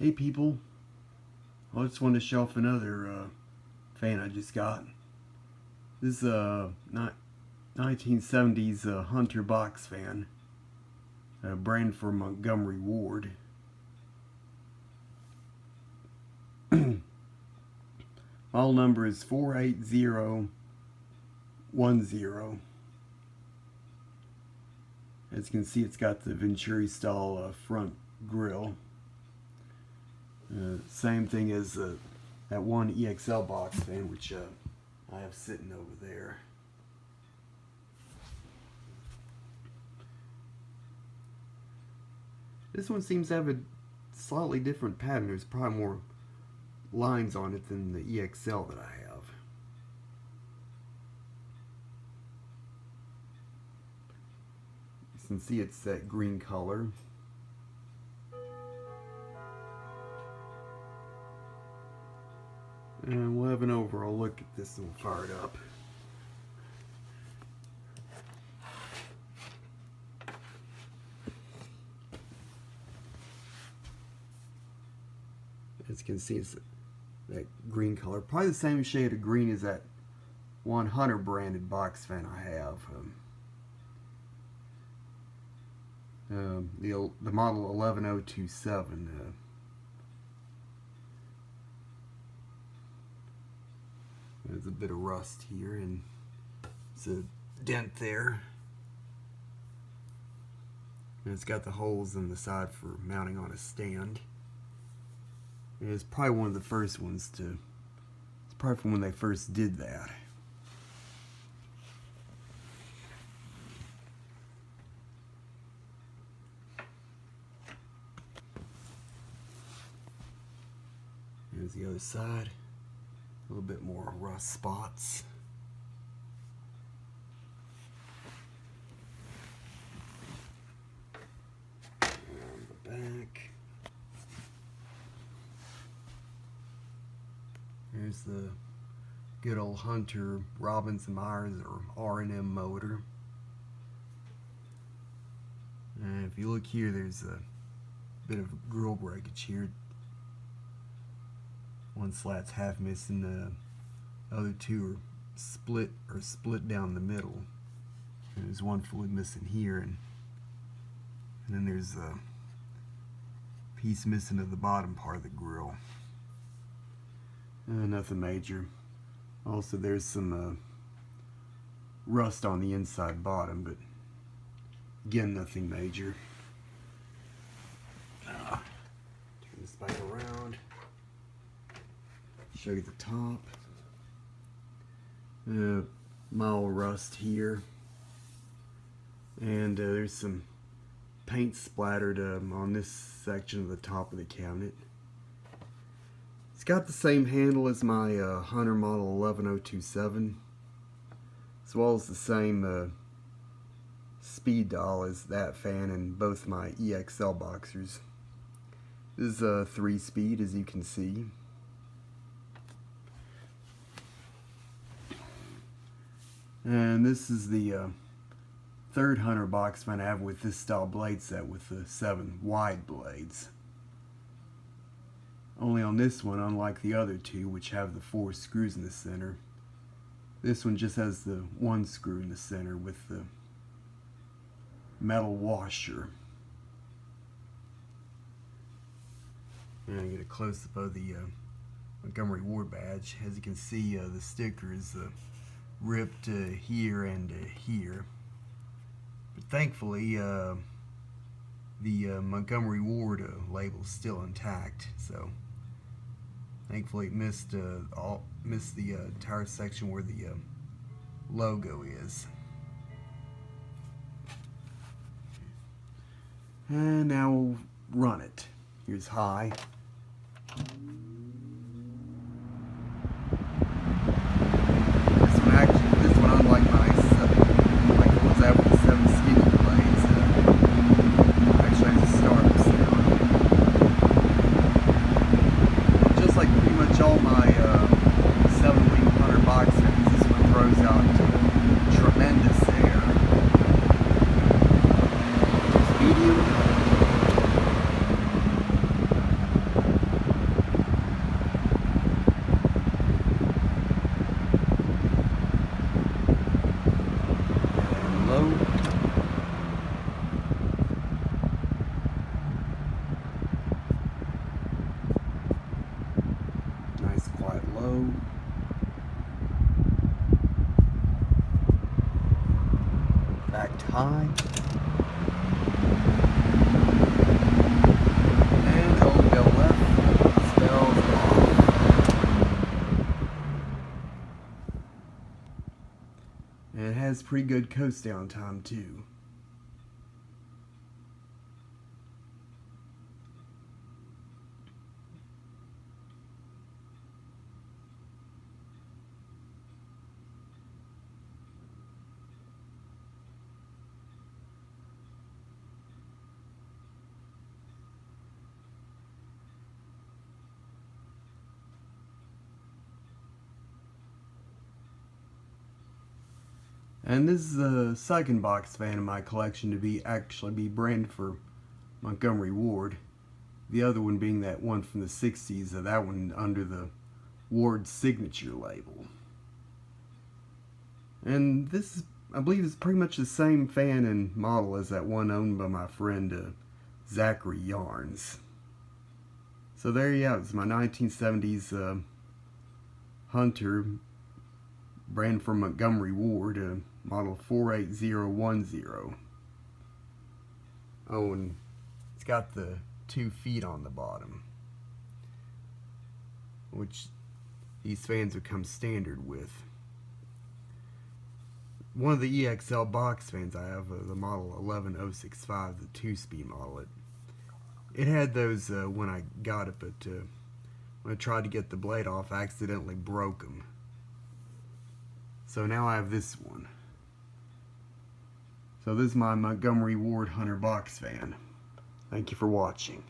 Hey people, I just wanted to show off another fan I just got. This is a 1970's Hunter box fan, a brand for Montgomery Ward. Model number is 48010. As you can see, it's got the Venturi style front grille. Same thing as that one EXL box fan, which I have sitting over there. This one seems to have a slightly different pattern. There's probably more lines on it than the EXL that I have. You can see it's that green color. And we'll have an overall look at this and we'll fire it up. As you can see, it's that green color. Probably the same shade of green as that one Hunter branded box fan I have. The model 11027. There's a bit of rust here and it's a dent there. And it's got the holes in the side for mounting on a stand. And it's probably one of the first ones to, it's probably from when they first did that. Here's the other side. A little bit more rust spots. Around the back. Here's the good old Hunter Robinson Myers or R&M motor. And if you look here, there's a bit of grill breakage here. One slat's half missing, the other two are split down the middle. And there's one fully missing here, and then there's a piece missing at the bottom part of the grill. Nothing major. Also, there's some rust on the inside bottom, but again, nothing major. Turn this back around. Show you the top. Mild rust here, and there's some paint splattered on this section of the top of the cabinet. It's got the same handle as my Hunter model 11027, as well as the same speed dial as that fan and both my EXL boxers. This is a 3-speed, as you can see. And this is the third Hunter box fan I have with this style blade set with the 7 wide blades. Only on this one, unlike the other two, which have the 4 screws in the center, this one just has the 1 screw in the center with the metal washer. And I get a close-up of the Montgomery Ward badge. As you can see, the sticker is ripped here and here, but thankfully the Montgomery Ward label is still intact, so thankfully it missed the entire section where the logo is. And now we'll run it. Here's high. This one, unlike my like the ones I have with the 7 skinny blades, actually has a startup sound. Just like pretty much all my 7-link Hunter box fans, this one throws out tremendous air. Medium. high. And hold go left, spells off. And it has pretty good coast down time too. And this is the second box fan in my collection to be branded for Montgomery Ward. The other one being that one from the 60s, that one under the Ward signature label. And this, I believe, is pretty much the same fan and model as that one owned by my friend Zachary Yarns. So there you have it. It's my 1970s Hunter, brand from Montgomery Ward, model 48010. Oh, and it's got the 2 feet on the bottom, which these fans would come standard with. One of the EXL box fans I have, the model 11065, the 2-speed model. It had those when I got it, but when I tried to get the blade off, I accidentally broke them. So now I have this one. So this is my Montgomery Ward Hunter box fan. Thank you for watching.